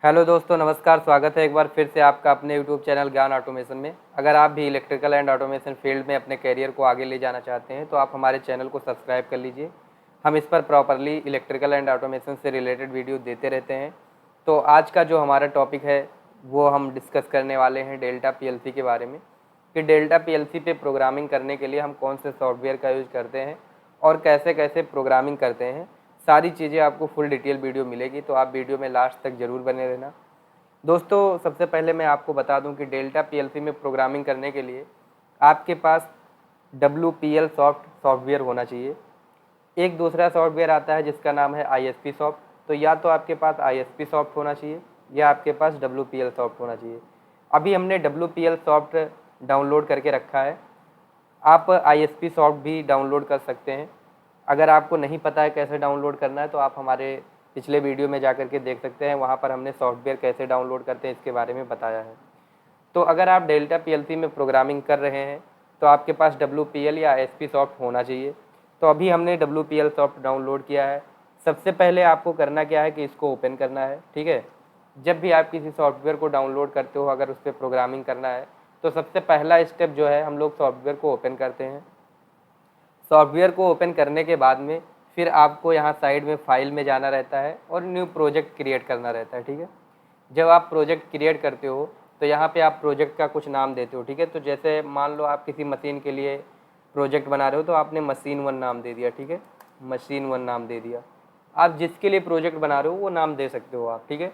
Hello दोस्तों, नमस्कार। स्वागत है एक बार फिर से आपका अपने यूट्यूब चैनल ज्ञान ऑटोमेशन में। अगर आप भी इलेक्ट्रिकल एंड ऑटोमेशन फील्ड में अपने करियर को आगे ले जाना चाहते हैं तो आप हमारे चैनल को सब्सक्राइब कर लीजिए। हम इस पर प्रॉपरली इलेक्ट्रिकल एंड ऑटोमेशन से रिलेटेड वीडियो देते रहते हैं। तो आज का जो हमारा टॉपिक है वो हम डिस्कस करने वाले हैं डेल्टा पीएलसी के बारे में, कि डेल्टा पीएलसी पे प्रोग्रामिंग करने के लिए हम कौन से सॉफ्टवेयर का यूज़ करते हैं और कैसे कैसे प्रोग्रामिंग करते हैं। सारी चीज़ें आपको फुल डिटेल वीडियो मिलेगी, तो आप वीडियो में लास्ट तक ज़रूर बने रहना। दोस्तों, सबसे पहले मैं आपको बता दूं कि डेल्टा पीएलसी में प्रोग्रामिंग करने के लिए आपके पास WPL सॉफ्टवेयर होना चाहिए। एक दूसरा सॉफ्टवेयर आता है जिसका नाम है ISP सॉफ्ट। तो या तो आपके पास ISP सॉफ्ट होना चाहिए या आपके पास WPL सॉफ्ट होना चाहिए। अभी हमने WPL सॉफ्ट डाउनलोड करके रखा है। आप ISP सॉफ्ट भी डाउनलोड कर सकते हैं। अगर आपको नहीं पता है कैसे डाउनलोड करना है तो आप हमारे पिछले वीडियो में जा कर के देख सकते हैं, वहाँ पर हमने सॉफ्टवेयर कैसे डाउनलोड करते हैं इसके बारे में बताया है। तो अगर आप डेल्टा पीएलसी में प्रोग्रामिंग कर रहे हैं तो आपके पास WPL या ISP सॉफ्ट होना चाहिए। तो अभी हमने WPL सॉफ्ट डाउनलोड किया है। सबसे पहले आपको करना क्या है कि इसको ओपन करना है, ठीक है। जब भी आप किसी सॉफ्टवेयर को डाउनलोड करते हो, अगर उस पर प्रोग्रामिंग करना है तो सबसे पहला स्टेप जो है, हम लोग सॉफ्टवेयर को ओपन करते हैं। सॉफ्टवेयर को ओपन करने के बाद में फिर आपको यहाँ साइड में फाइल में जाना रहता है और न्यू प्रोजेक्ट क्रिएट करना रहता है, ठीक है। जब आप प्रोजेक्ट क्रिएट करते हो तो यहाँ पे आप प्रोजेक्ट का कुछ नाम देते हो, ठीक है। तो जैसे मान लो आप किसी मशीन के लिए प्रोजेक्ट बना रहे हो तो आपने मशीन 1 नाम दे दिया, ठीक है। मशीन 1 नाम दे दिया। आप जिसके लिए प्रोजेक्ट बना रहे हो वो नाम दे सकते हो आप, ठीक है।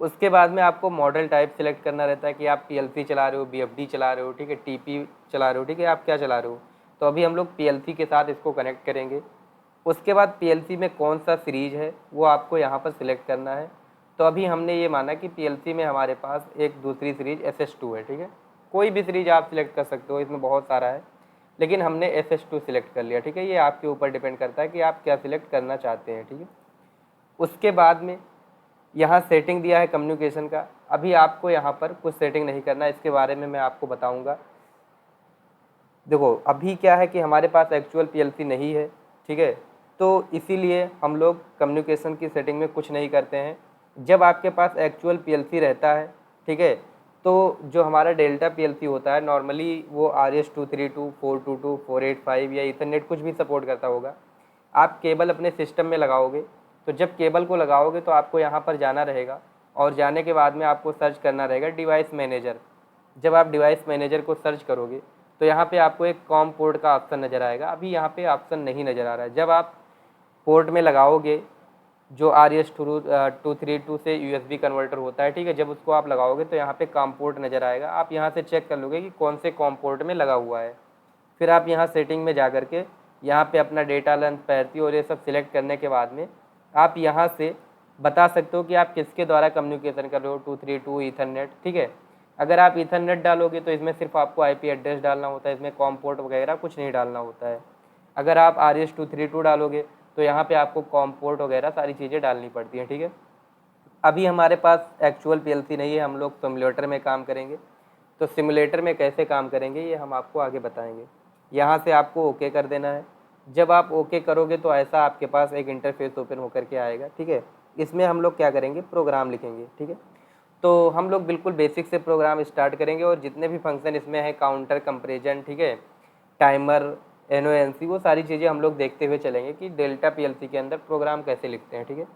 उसके बाद में आपको मॉडल टाइप सेलेक्ट करना रहता है कि आप PLC चला रहे हो, BFD चला रहे हो, ठीक है, TP चला रहे हो, ठीक है, आप क्या चला रहे हो। तो अभी हम लोग PLC के साथ इसको कनेक्ट करेंगे। उसके बाद PLC में कौन सा सीरीज है वो आपको यहाँ पर सिलेक्ट करना है। तो अभी हमने ये माना कि PLC में हमारे पास एक दूसरी सीरीज SS2 है, ठीक है। कोई भी सीरीज आप सिलेक्ट कर सकते हो, इसमें बहुत सारा है, लेकिन हमने SS2 सिलेक्ट कर लिया, ठीक है। ये आपके ऊपर डिपेंड करता है कि आप क्या सिलेक्ट करना चाहते हैं, ठीक है। उसके बाद में यहाँ सेटिंग दिया है कम्युनिकेशन का। अभी आपको यहाँ पर कुछ सेटिंग नहीं करना है, इसके बारे में मैं आपको बताऊँगा। देखो, अभी क्या है कि हमारे पास एक्चुअल PLC नहीं है, ठीक है। तो इसीलिए हम लोग कम्युनिकेशन की सेटिंग में कुछ नहीं करते हैं। जब आपके पास एक्चुअल PLC रहता है, ठीक है, तो जो हमारा डेल्टा PLC होता है नॉर्मली वो RS-232, 422, 485 या ईथरनेट कुछ भी सपोर्ट करता होगा। आप केबल अपने सिस्टम में लगाओगे, तो जब केबल को लगाओगे तो आपको यहाँ पर जाना रहेगा और जाने के बाद में आपको सर्च करना रहेगा डिवाइस मैनेजर। जब आप डिवाइस मैनेजर को सर्च करोगे तो यहाँ पे आपको एक कॉम पोर्ट का ऑप्शन नज़र आएगा। अभी यहाँ पे ऑप्शन नहीं नज़र आ रहा है। जब आप पोर्ट में लगाओगे जो RS-232 से USB कन्वर्टर होता है, ठीक है, जब उसको आप लगाओगे तो यहाँ पे कॉम पोर्ट नज़र आएगा। आप यहाँ से चेक कर लोगे कि कौन से कॉम पोर्ट में लगा हुआ है। फिर आप यहाँ सेटिंग में जा करके यहाँ पे अपना डेटा लेंथ, पैरिटी और ये सब सिलेक्ट करने के बाद में आप यहाँ से बता सकते हो कि आप किसके द्वारा कम्युनिकेशन कर रहे हो, 232 ईथरनेट, ठीक है। अगर आप ईथरनेट डालोगे तो इसमें सिर्फ आपको IP एड्रेस डालना होता है, इसमें कॉम पोर्ट वगैरह कुछ नहीं डालना होता है। अगर आप RS-232 डालोगे तो यहाँ पे आपको कॉम पोर्ट वगैरह सारी चीज़ें डालनी पड़ती हैं, ठीक है। अभी हमारे पास एक्चुअल PLC नहीं है, हम लोग सिमुलेटर में काम करेंगे। तो सिमुलेटर में कैसे काम करेंगे ये हम आपको आगे बताएंगे। यहाँ से आपको ओके कर देना है। जब आप ओके करोगे तो ऐसा आपके पास एक इंटरफेस ओपन होकर के आएगा, ठीक है। इसमें हम लोग क्या करेंगे, प्रोग्राम लिखेंगे, ठीक है। तो हम लोग बिल्कुल बेसिक से प्रोग्राम स्टार्ट करेंगे और जितने भी फंक्शन इसमें है, काउंटर, कंपैरिजन, ठीक है, टाइमर, NONC, वो सारी चीज़ें हम लोग देखते हुए चलेंगे कि डेल्टा PLC के अंदर प्रोग्राम कैसे लिखते हैं, ठीक है।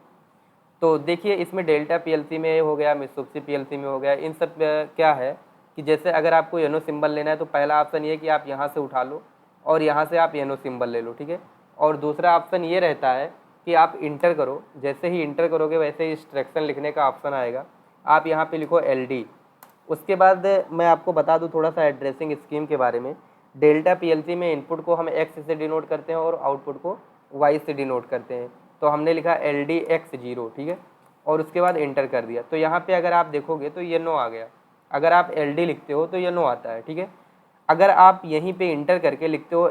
तो देखिए, इसमें डेल्टा PLC में हो गया, मित्सुबिशी PLC में हो गया, इन सब क्या है कि जैसे अगर आपको येनो सिंबल लेना है तो पहला ऑप्शन ये है कि आप यहाँ से उठा लो और यहाँ से आप येनो सिंबल ले लो, ठीक है। और दूसरा ऑप्शन ये रहता है कि आप इंटर करो। जैसे ही इंटर करोगे वैसे ही इंस्ट्रक्शन लिखने का ऑप्शन आएगा। आप यहाँ पे लिखो LD। उसके बाद मैं आपको बता दूँ थोड़ा सा एड्रेसिंग स्कीम के बारे में। डेल्टा PLC में इनपुट को हम X से डिनोट करते हैं और आउटपुट को Y से डिनोट करते हैं। तो हमने लिखा LDX0, ठीक है, और उसके बाद इंटर कर दिया। तो यहाँ पे अगर आप देखोगे तो ये नो आ गया। अगर आप LD लिखते हो तो ये नो आता है, ठीक है। अगर आप यहीं पे इंटर करके लिखते हो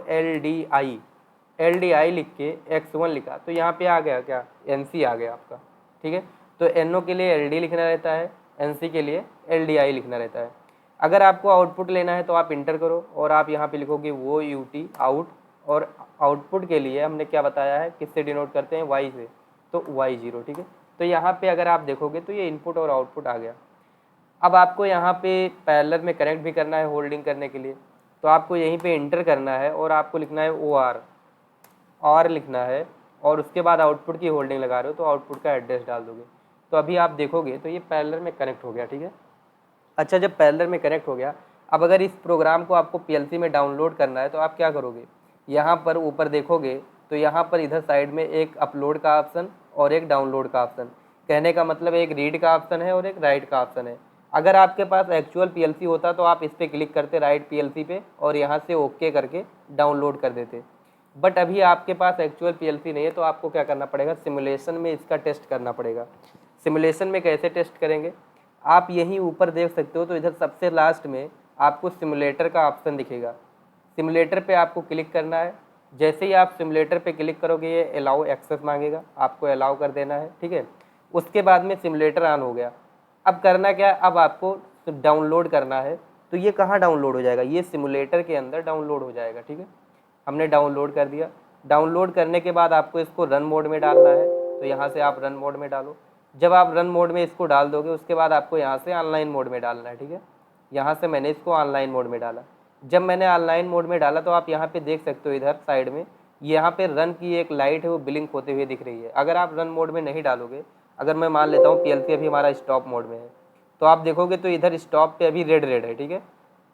LDI लिख के X1 लिखा तो यहाँ पे आ गया क्या, NC आ गया आपका, ठीक है। तो NO के लिए LD लिखना रहता है, NC के लिए LDI लिखना रहता है। अगर आपको आउटपुट लेना है तो आप इंटर करो और आप यहाँ पे लिखोगे वो UT आउट, और आउटपुट के लिए हमने क्या बताया है, किससे डिनोट करते हैं, Y से, तो Y0, ठीक है। तो यहाँ पे अगर आप देखोगे तो ये इनपुट और आउटपुट आ गया। अब आपको यहाँ पे पैरेलल में कनेक्ट भी करना है होल्डिंग करने के लिए, तो आपको यहीं पे इंटर करना है और आपको लिखना है OR लिखना है, और उसके बाद आउटपुट की होल्डिंग लगा रहे हो तो आउटपुट का एड्रेस डाल दोगे। तो अभी आप देखोगे तो ये पैरेलल में कनेक्ट हो गया, ठीक है। अच्छा, जब पैरेलल में कनेक्ट हो गया, अब अगर इस प्रोग्राम को आपको PLC में डाउनलोड करना है तो आप क्या करोगे, यहाँ पर ऊपर देखोगे तो यहाँ पर इधर साइड में एक अपलोड का ऑप्शन और एक डाउनलोड का ऑप्शन, कहने का मतलब एक रीड का ऑप्शन है और एक राइट का ऑप्शन है। अगर आपके पास एक्चुअल PLC होता तो आप इस पर क्लिक करते राइट PLC पे और यहाँ से ओके करके डाउनलोड कर देते। बट अभी आपके पास एक्चुअल PLC नहीं है, तो आपको क्या करना पड़ेगा, सिमुलेशन में इसका टेस्ट करना पड़ेगा। सिमुलेशन में कैसे टेस्ट करेंगे, आप यहीं ऊपर देख सकते हो, तो इधर सबसे लास्ट में आपको सिमुलेटर का ऑप्शन दिखेगा। सिमुलेटर पे आपको क्लिक करना है। जैसे ही आप सिमुलेटर पे क्लिक करोगे ये अलाउ एक्सेस मांगेगा, आपको अलाउ कर देना है, ठीक है। उसके बाद में सिमुलेटर ऑन हो गया। अब करना क्या है, अब आपको डाउनलोड करना है। तो ये कहाँ डाउनलोड हो जाएगा, ये सिमुलेटर के अंदर डाउनलोड हो जाएगा, ठीक है। हमने डाउनलोड कर दिया। डाउनलोड करने के बाद आपको इसको रन मोड में डालना है, तो यहाँ से आप रन मोड में डालो। जब आप रन मोड में इसको डाल दोगे उसके बाद आपको यहाँ से ऑनलाइन मोड में डालना है, ठीक है। यहाँ से मैंने इसको ऑनलाइन मोड में डाला। जब मैंने ऑनलाइन मोड में डाला तो आप यहाँ पे देख सकते हो इधर साइड में यहाँ पे रन की एक लाइट है वो ब्लिंक होते हुए दिख रही है। अगर आप रन मोड में नहीं डालोगे, अगर मैं मान लेता हूँ PLC अभी हमारा स्टॉप मोड में है, तो आप देखोगे तो इधर स्टॉप पे अभी रेड रेड है, ठीक है,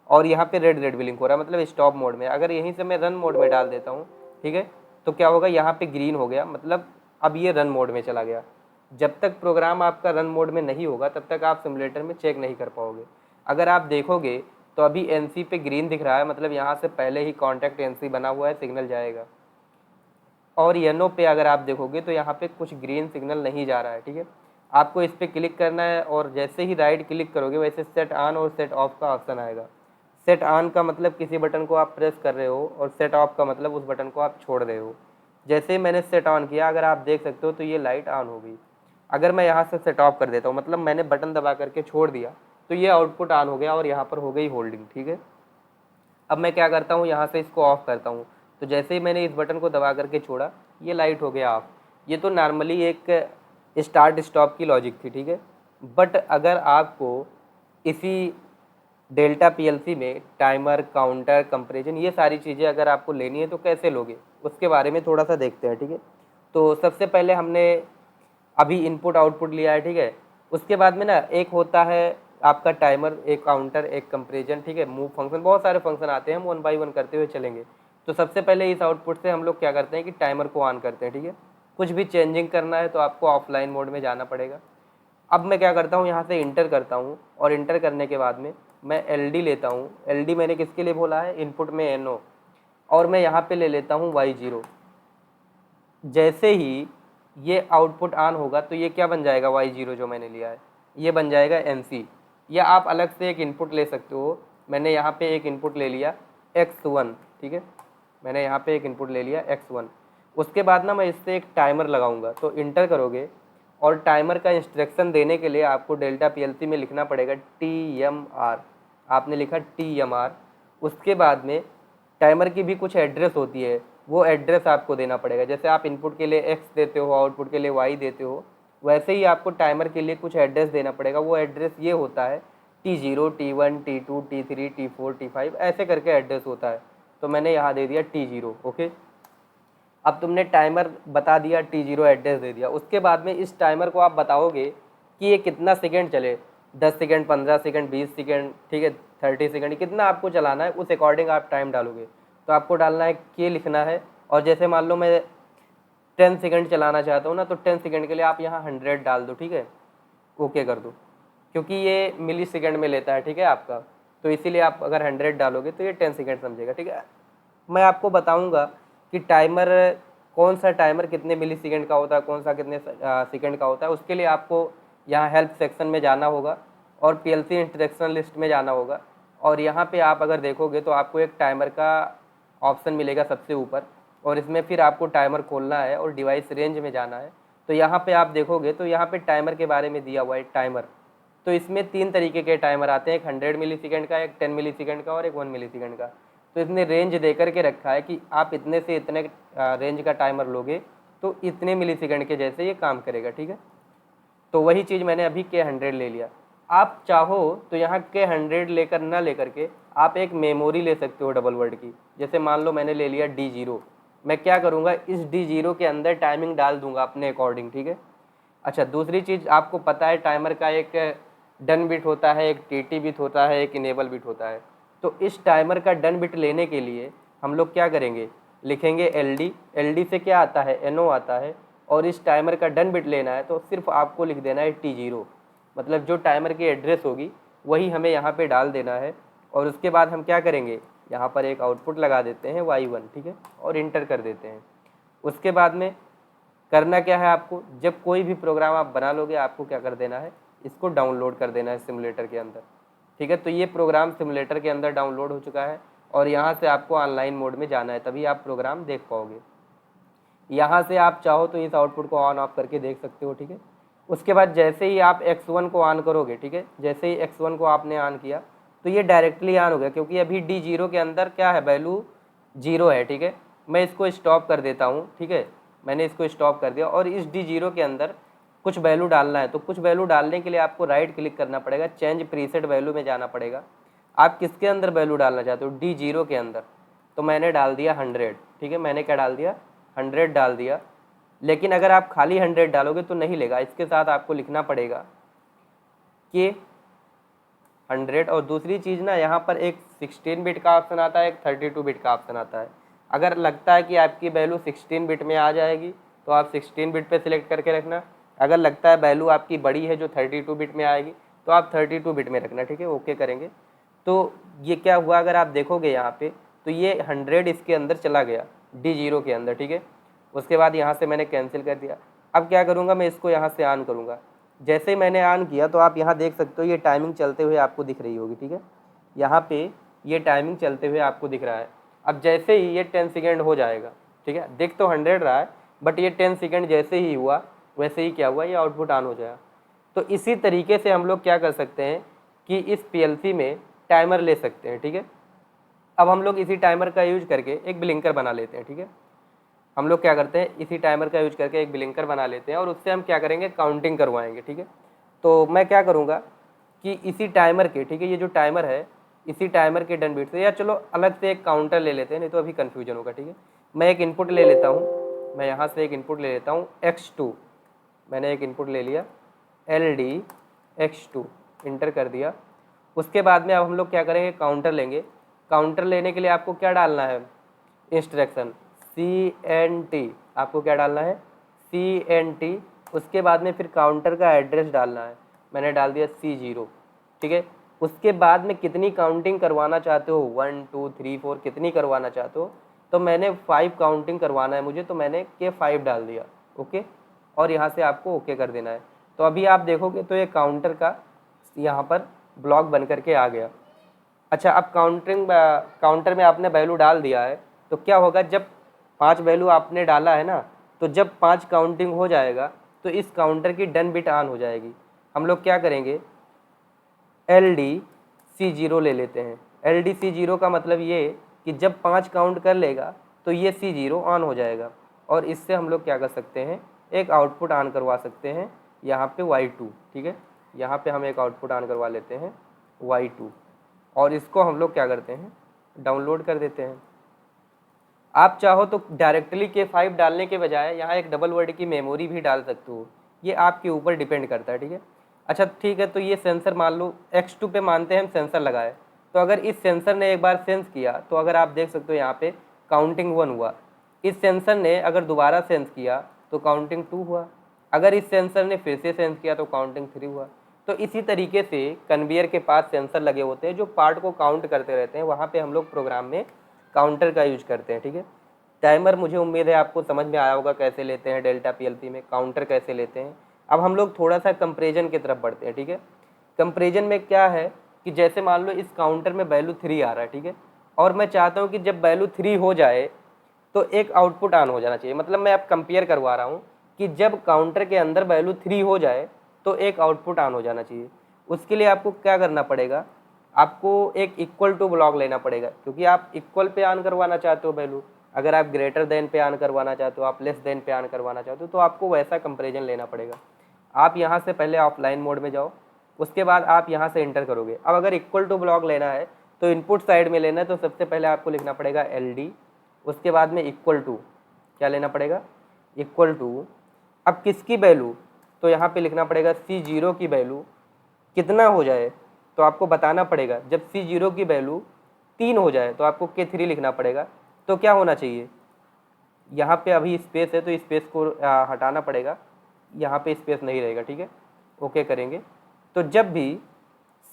और यहाँ पे रेड रेड ब्लिंक हो रहा है, मतलब स्टॉप मोड में। अगर यहीं से मैं रन मोड में डाल देता हूँ, ठीक है, तो क्या होगा, यहाँ पे ग्रीन हो गया, मतलब अब ये रन मोड में चला गया। जब तक प्रोग्राम आपका रन मोड में नहीं होगा तब तक आप सिमुलेटर में चेक नहीं कर पाओगे। अगर आप देखोगे तो अभी NC पे ग्रीन दिख रहा है, मतलब यहाँ से पहले ही कॉन्टैक्ट NC बना हुआ है, सिग्नल जाएगा। और येनो पे अगर आप देखोगे तो यहाँ पे कुछ ग्रीन सिग्नल नहीं जा रहा है, ठीक है। आपको इस पर क्लिक करना है और जैसे ही राइट क्लिक करोगे वैसे सेट ऑन और सेट ऑफ का ऑप्शन आएगा। सेट ऑन का मतलब किसी बटन को आप प्रेस कर रहे हो और सेट ऑफ का मतलब उस बटन को आप छोड़ रहे हो। जैसे ही मैंने सेट ऑन किया, अगर आप देख सकते हो तो ये लाइट ऑन हो गई। अगर मैं यहाँ से सेट ऑफ कर देता हूँ, मतलब मैंने बटन दबा करके छोड़ दिया, तो ये आउटपुट ऑन हो गया और यहाँ पर हो गई होल्डिंग, ठीक है। अब मैं क्या करता हूँ, यहाँ से इसको ऑफ करता हूँ, तो जैसे ही मैंने इस बटन को दबा करके छोड़ा ये लाइट हो गया ऑफ। ये तो नॉर्मली एक स्टार्ट स्टॉप की लॉजिक थी, ठीक है। बट अगर आपको इसी डेल्टा PLC में टाइमर, काउंटर, कंपैरिजन, ये सारी चीज़ें अगर आपको लेनी है तो कैसे लोगे, उसके बारे में थोड़ा सा देखते हैं, ठीक है। तो सबसे पहले हमने अभी इनपुट आउटपुट लिया है, ठीक है। उसके बाद में ना एक होता है आपका टाइमर, एक काउंटर, एक कंपैरिजन, ठीक है, मूव फंक्शन, बहुत सारे फंक्शन आते हैं, हम वन बाई वन करते हुए चलेंगे। तो सबसे पहले इस आउटपुट से हम लोग क्या करते हैं कि टाइमर को ऑन करते हैं, ठीक है। कुछ भी चेंजिंग करना है तो आपको ऑफलाइन मोड में जाना पड़ेगा। अब मैं क्या करता हूँ, यहाँ से इंटर करता हूँ और इंटर करने के बाद में मैं LD लेता हूँ। LD मैंने किसके लिए बोला है, इनपुट में NO, और मैं यहाँ पे ले लेता हूँ Y0। जैसे ही ये आउटपुट ऑन होगा तो ये क्या बन जाएगा, Y0 जो मैंने लिया है ये बन जाएगा NC, या आप अलग से एक इनपुट ले सकते हो। मैंने यहाँ पे एक इनपुट ले लिया X1, ठीक है, मैंने यहाँ पे एक इनपुट ले लिया X1। उसके बाद ना मैं इससे एक टाइमर लगाऊंगा, तो इंटर करोगे और टाइमर का इंस्ट्रक्शन देने के लिए आपको डेल्टा PLC में लिखना पड़ेगा TMR। आपने लिखा TMR। उसके बाद में टाइमर की भी कुछ एड्रेस होती है, वो एड्रेस आपको देना पड़ेगा। जैसे आप इनपुट के लिए X देते हो, आउटपुट के लिए Y देते हो, वैसे ही आपको टाइमर के लिए कुछ एड्रेस देना पड़ेगा। वो एड्रेस ये होता है T0, T1, T2, T3, T4, T5, ऐसे करके एड्रेस होता है। तो मैंने यहाँ दे दिया T0, ओके। अब तुमने टाइमर बता दिया, T0 एड्रेस दे दिया। उसके बाद में इस टाइमर को आप बताओगे कि ये कितना सेकेंड चले, 10 सेकेंड, 15 सेकेंड, 20 सेकेंड, ठीक है, 30 सेकेंड, कितना आपको चलाना है उस अकॉर्डिंग आप टाइम डालोगे। तो आपको डालना है के लिखना है, और जैसे मान लो मैं 10 सेकेंड चलाना चाहता हूँ ना, तो 10 सेकेंड के लिए आप यहाँ 100 डाल दो, ठीक है, ओके कर दो, क्योंकि ये मिली सेकेंड में लेता है, ठीक है आपका। तो इसीलिए आप अगर 100 डालोगे तो ये 10 सेकेंड समझेगा, ठीक है। मैं आपको बताऊँगा कि टाइमर, कौन सा टाइमर कितने मिली सेकेंड का होता है, कौन सा कितने सेकेंड का होता है। उसके लिए आपको यहाँ हेल्प सेक्शन में जाना होगा और PLC इंस्ट्रक्शन लिस्ट में जाना होगा, और यहाँ पे आप अगर देखोगे तो आपको एक टाइमर का ऑप्शन मिलेगा सबसे ऊपर, और इसमें फिर आपको टाइमर खोलना है और डिवाइस रेंज में जाना है। तो यहाँ पे आप देखोगे तो यहाँ पे टाइमर के बारे में दिया हुआ है, टाइमर। तो इसमें 3 तरीके के टाइमर आते हैं, एक 100 मिली सेकेंड का, एक 10 मिली सेकेंड का और एक 1 मिली सेकेंड का। तो इसने रेंज दे करके रखा है कि आप इतने से इतने रेंज का टाइमर लोगे तो इतने मिली सेकेंड के जैसे ये काम करेगा, ठीक है। तो वही चीज़ मैंने अभी K100 ले लिया। आप चाहो तो यहाँ K100 लेकर ना लेकर के आप एक मेमोरी ले सकते हो डबल वर्ड की। जैसे मान लो मैंने ले लिया D0, मैं क्या करूँगा, इस D0 के अंदर टाइमिंग डाल दूंगा अपने अकॉर्डिंग, ठीक है। अच्छा, दूसरी चीज़ आपको पता है टाइमर का एक डन बिट होता है, एक टीटी बिट होता है, एक इनेबल बिट होता है। तो इस टाइमर का डन बिट लेने के लिए हम लोग क्या करेंगे, लिखेंगे LD। LD से क्या आता है, NO आता है। और इस टाइमर का डन बिट लेना है तो सिर्फ आपको लिख देना है T0, मतलब जो टाइमर की एड्रेस होगी वही हमें यहाँ पे डाल देना है। और उसके बाद हम क्या करेंगे, यहाँ पर एक आउटपुट लगा देते हैं Y1, ठीक है, और इंटर कर देते हैं। उसके बाद में करना क्या है, आपको जब कोई भी प्रोग्राम आप बना लोगे आपको क्या कर देना है, इसको डाउनलोड कर देना है सिमुलेटर के अंदर, ठीक है। तो ये प्रोग्राम सिमुलेटर के अंदर डाउनलोड हो चुका है और यहाँ से आपको ऑनलाइन मोड में जाना है, तभी आप प्रोग्राम देख पाओगे। यहाँ से आप चाहो तो इस आउटपुट को ऑन ऑफ करके देख सकते हो, ठीक है। उसके बाद जैसे ही आप X1 को ऑन करोगे, ठीक है, जैसे ही X1 को आपने ऑन किया तो ये डायरेक्टली ऑन हो गया, क्योंकि अभी D0 के अंदर क्या है, वैल्यू 0 है, ठीक है। मैं इसको स्टॉप कर देता हूँ, ठीक है, मैंने इसको स्टॉप कर दिया। और इस D0 के अंदर कुछ वैल्यू डालना है, तो कुछ वैल्यू डालने के लिए आपको राइट क्लिक करना पड़ेगा, चेंज प्रीसेट वैल्यू में जाना पड़ेगा। आप किसके अंदर वैल्यू डालना चाहते हो, D0 के अंदर। तो मैंने डाल दिया 100, ठीक है, मैंने क्या डाल दिया, 100 डाल दिया। लेकिन अगर आप खाली 100 डालोगे तो नहीं लेगा, इसके साथ आपको लिखना पड़ेगा कि 100। और दूसरी चीज़ ना, यहाँ पर एक 16 बिट का ऑप्शन आता है, एक 32 बिट का ऑप्शन आता है। अगर लगता है कि आपकी वैल्यू 16 बिट में आ जाएगी तो आप 16 बिट पे सिलेक्ट करके रखना। अगर लगता है वैल्यू आपकी बड़ी है जो 32 बिट में आएगी तो आप 32 बिट में रखना, ठीक है, ओके करेंगे। तो ये क्या हुआ, अगर आप देखोगे यहाँ पे तो ये 100 इसके अंदर चला गया D0 के अंदर, ठीक है। उसके बाद यहाँ से मैंने कैंसिल कर दिया। अब क्या करूँगा, मैं इसको यहाँ से ऑन करूँगा। जैसे ही मैंने ऑन किया तो आप यहाँ देख सकते हो ये टाइमिंग चलते हुए आपको दिख रही होगी, ठीक है। यहाँ पे ये टाइमिंग चलते हुए आपको दिख रहा है। अब जैसे ही ये 10 सेकेंड हो जाएगा, ठीक है, दिख तो 100 रहा है बट ये 10 सेकेंड जैसे ही हुआ वैसे ही क्या हुआ, ये आउटपुट ऑन हो जाएगा। तो इसी तरीके से हम लोग क्या कर सकते हैं कि इस PLC में टाइमर ले सकते हैं, ठीक है। अब हम लोग इसी टाइमर का यूज करके एक ब्लिंकर बना लेते हैं, ठीक है। हम लोग क्या करते हैं, इसी टाइमर का यूज करके एक ब्लिंकर बना लेते हैं और उससे हम क्या करेंगे, काउंटिंग करवाएंगे, ठीक है। तो मैं क्या करूँगा कि इसी टाइमर के, ठीक है, ये जो टाइमर है इसी टाइमर के डन बीट से, या चलो अलग से एक काउंटर ले लेते हैं, नहीं तो अभी कन्फ्यूजन होगा, ठीक है। मैं एक इनपुट ले लेता हूँ, मैं यहाँ से एक इनपुट ले लेता हूँ X2, मैंने एक इनपुट ले लिया LD X2, इंटर कर दिया। उसके बाद में अब हम लोग क्या करेंगे, काउंटर लेंगे। काउंटर लेने के लिए आपको क्या डालना है, इंस्ट्रक्शन CNT, आपको क्या डालना है, CNT। उसके बाद में फिर काउंटर का एड्रेस डालना है, मैंने डाल दिया C0, ठीक है। उसके बाद में कितनी काउंटिंग करवाना चाहते हो, 1 2 3 4 कितनी करवाना चाहते हो, तो मैंने 5 काउंटिंग करवाना है मुझे, तो मैंने K5 डाल दिया, ओके। और यहाँ से आपको ओके कर देना है। तो अभी आप देखोगे तो ये काउंटर का यहाँ पर ब्लॉक बन करके आ गया। अच्छा, अब काउंटर में आपने वैल्यू डाल दिया है तो क्या होगा, जब 5 वैल्यू आपने डाला है ना, तो जब 5 काउंटिंग हो जाएगा तो इस काउंटर की डन बिट ऑन हो जाएगी। हम लोग क्या करेंगे, LDC0 ले लेते हैं। LDC0 का मतलब ये कि जब 5 काउंट कर लेगा तो ये C0 ऑन हो जाएगा और इससे हम लोग क्या कर सकते हैं, एक आउटपुट ऑन करवा सकते हैं यहाँ पे Y2, ठीक है। यहाँ पे हम एक आउटपुट ऑन करवा लेते हैं Y2 और इसको हम लोग क्या करते हैं, डाउनलोड कर देते हैं। आप चाहो तो डायरेक्टली K5 डालने के बजाय यहाँ एक डबल वर्ड की मेमोरी भी डाल सकते हो, ये आपके ऊपर डिपेंड करता है, ठीक है। अच्छा ठीक है, तो ये सेंसर मान लो X2 पे मानते हैं हम सेंसर लगाए, तो अगर इस सेंसर ने एक बार सेंस किया तो अगर आप देख सकते हो यहाँ पे काउंटिंग 1 हुआ। इस सेंसर ने अगर दोबारा सेंस किया तो काउंटिंग 2 हुआ। अगर इस सेंसर ने फिर से सेंस किया तो काउंटिंग 3 हुआ। तो इसी तरीके से कन्वेयर के पास सेंसर लगे होते हैं जो पार्ट को काउंट करते रहते हैं, वहाँ पे हम लोग प्रोग्राम में काउंटर का यूज करते हैं, ठीक है। टाइमर मुझे उम्मीद है आपको समझ में आया होगा कैसे लेते हैं डेल्टा PLC में, काउंटर कैसे लेते हैं। अब हम लोग थोड़ा सा कंपेरिजन की तरफ बढ़ते हैं, ठीक है। कंपेरिजन में क्या है कि जैसे मान लो इस काउंटर में वैल्यू 3 आ रहा है, ठीक है, और मैं चाहता हूँ कि जब वैल्यू 3 हो जाए तो एक आउटपुट ऑन हो जाना चाहिए। मतलब मैं अब कंपेयर करवा रहा हूँ कि जब काउंटर के अंदर वैल्यू 3 हो जाए तो एक आउटपुट ऑन हो जाना चाहिए। उसके लिए आपको क्या करना पड़ेगा, आपको एक इक्वल टू ब्लॉक लेना पड़ेगा, क्योंकि आप इक्वल पे ऑन करवाना चाहते हो वैल्यू। अगर आप ग्रेटर देन पे ऑन करवाना चाहते हो, आप लेस देन पे ऑन करवाना चाहते हो, तो आपको वैसा कंपेरिजन लेना पड़ेगा। आप यहाँ से पहले ऑफलाइन मोड में जाओ, उसके बाद आप यहाँ से इंटर करोगे। अब अगर इक्वल टू ब्लॉक लेना है तो इनपुट साइड में लेना है, तो सबसे पहले आपको लिखना पड़ेगा LD, उसके बाद में इक्वल टू, क्या लेना पड़ेगा, इक्वल टू। अब किसकी वैल्यू, तो यहाँ पे लिखना पड़ेगा C0 की वैल्यू कितना हो जाए, तो आपको बताना पड़ेगा। जब C0 की वैल्यू 3 हो जाए तो आपको K3 लिखना पड़ेगा। तो क्या होना चाहिए, यहाँ पे अभी स्पेस है तो स्पेस को हटाना पड़ेगा, यहाँ पे स्पेस नहीं रहेगा, ठीक है। ओके करेंगे तो जब भी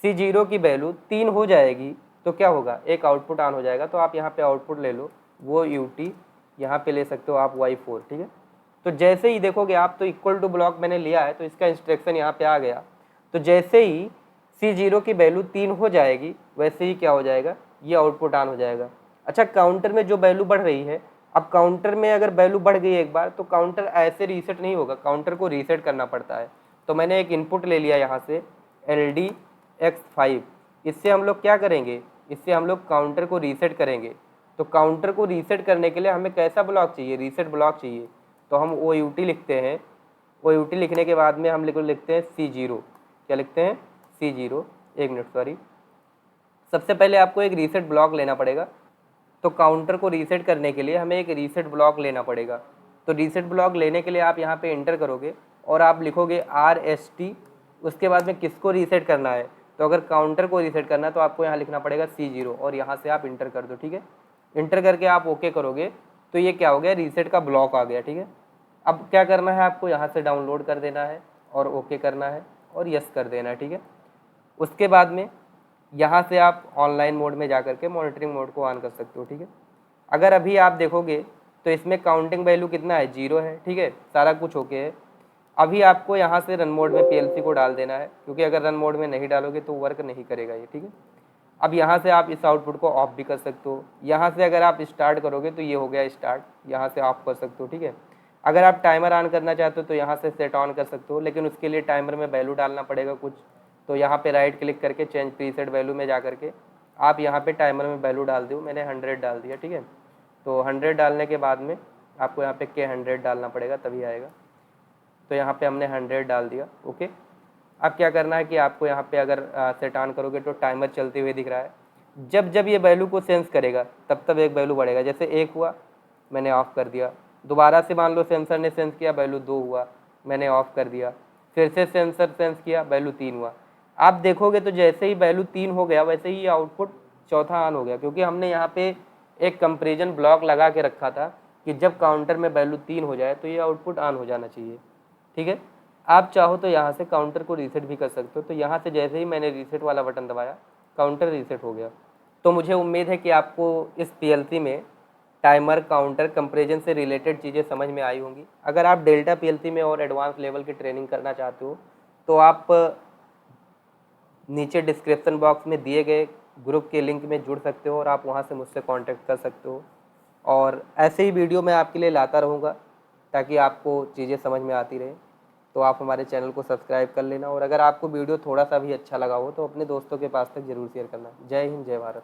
C0 की वैल्यू 3 हो जाएगी तो क्या होगा, एक आउटपुट ऑन हो जाएगा। तो आप यहाँ पे आउटपुट ले लो, वो UT यहाँ पे ले सकते हो आप Y4, ठीक है। तो जैसे ही देखोगे आप, तो इक्वल टू ब्लॉक मैंने लिया है तो इसका इंस्ट्रक्शन यहाँ पे आ गया। तो जैसे ही C0 की वैल्यू 3 हो जाएगी वैसे ही क्या हो जाएगा, ये आउटपुट ऑन हो जाएगा। अच्छा, काउंटर में जो वैल्यू बढ़ रही है, अब काउंटर में अगर वैल्यू बढ़ गई एक बार तो काउंटर ऐसे रीसेट नहीं होगा, काउंटर को रीसेट करना पड़ता है। तो मैंने एक इनपुट ले लिया यहाँ से LDX5, इससे हम लोग क्या करेंगे, इससे हम लोग काउंटर को रीसेट करेंगे। तो काउंटर को रीसेट करने के लिए हमें कैसा ब्लॉक चाहिए, रीसेट ब्लॉक चाहिए। तो हम OUT लिखते हैं, OUT लिखने के बाद में हम लिखते हैं C0, क्या लिखते हैं, C0, एक मिनट सॉरी। सबसे पहले आपको एक रीसेट ब्लॉक लेना पड़ेगा। तो काउंटर को रीसेट करने के लिए हमें एक रीसेट ब्लॉक लेना पड़ेगा। तो रीसेट ब्लॉक लेने के लिए आप यहाँ पे इंटर करोगे और आप लिखोगे RST, उसके बाद में किसको रीसेट करना है, तो अगर काउंटर को रीसेट करना है तो आपको यहाँ लिखना पड़ेगा C0 और यहाँ से आप इंटर कर दो, ठीक है। इंटर करके आप ओके करोगे तो ये क्या हो गया, रीसेट का ब्लॉक आ गया, ठीक है। अब क्या करना है, आपको यहाँ से डाउनलोड कर देना है और ओके करना है और यस कर देना है, ठीक है। उसके बाद में यहाँ से आप ऑनलाइन मोड में जा करके मॉनिटरिंग मोड को ऑन कर सकते हो, ठीक है। अगर अभी आप देखोगे तो इसमें काउंटिंग वैल्यू कितना है, 0 है, ठीक है, सारा कुछ ओके है। अभी आपको यहाँ से रन मोड में PLC को डाल देना है, क्योंकि अगर रन मोड में नहीं डालोगे तो वर्क नहीं करेगा ये, ठीक है। अब यहाँ से आप इस आउटपुट को ऑफ भी कर सकते हो। यहाँ से अगर आप स्टार्ट करोगे तो ये हो गया स्टार्ट, यहाँ से ऑफ कर सकते हो, ठीक है। अगर आप टाइमर ऑन करना चाहते हो तो यहाँ से सेट ऑन कर सकते हो, लेकिन उसके लिए टाइमर में वैल्यू डालना पड़ेगा कुछ। तो यहाँ पे राइट क्लिक करके चेंज प्रीसेट वैल्यू में जा करके आप यहाँ पे टाइमर में वैल्यू डाल दो, मैंने 100 डाल दिया, ठीक है। तो 100 डालने के बाद में आपको यहाँ पे K100 डालना पड़ेगा तभी आएगा। तो यहाँ पे हमने 100 डाल दिया, ओके। अब क्या करना है कि आपको यहाँ पे अगर सेट ऑन करोगे तो टाइमर चलते हुए दिख रहा है। जब जब ये वैल्यू को सेंस करेगा तब तब एक वैल्यू बढ़ेगा। जैसे 1 हुआ, मैंने ऑफ कर दिया। दोबारा से मान लो सेंसर ने सेंस किया, वैल्यू 2 हुआ, मैंने ऑफ कर दिया। फिर से सेंसर सेंस किया, वैल्यू 3 हुआ। आप देखोगे तो जैसे ही वैल्यू 3 हो गया वैसे ही आउटपुट चौथा ऑन हो गया, क्योंकि हमने यहाँ पे एक कंपेरिजन ब्लॉक लगा के रखा था कि जब काउंटर में वैल्यू 3 हो जाए तो ये आउटपुट ऑन हो जाना चाहिए, ठीक है। आप चाहो तो यहाँ से काउंटर को रीसेट भी कर सकते हो। तो यहाँ से जैसे ही मैंने रीसेट वाला बटन दबाया, काउंटर रीसेट हो गया। तो मुझे उम्मीद है कि आपको इस PLC में टाइमर, काउंटर, कंपैरिजन से रिलेटेड चीज़ें समझ में आई होंगी। अगर आप डेल्टा PLC में और एडवांस लेवल की ट्रेनिंग करना चाहते हो तो आप नीचे डिस्क्रिप्शन बॉक्स में दिए गए ग्रुप के लिंक में जुड़ सकते हो और आप वहाँ से मुझसे कांटेक्ट कर सकते हो। और ऐसे ही वीडियो मैं आपके लिए लाता रहूँगा ताकि आपको चीज़ें समझ में आती रहे। तो आप हमारे चैनल को सब्सक्राइब कर लेना, और अगर आपको वीडियो थोड़ा सा भी अच्छा लगा हो तो अपने दोस्तों के पास तक ज़रूर शेयर करना। जय हिंद, जय भारत।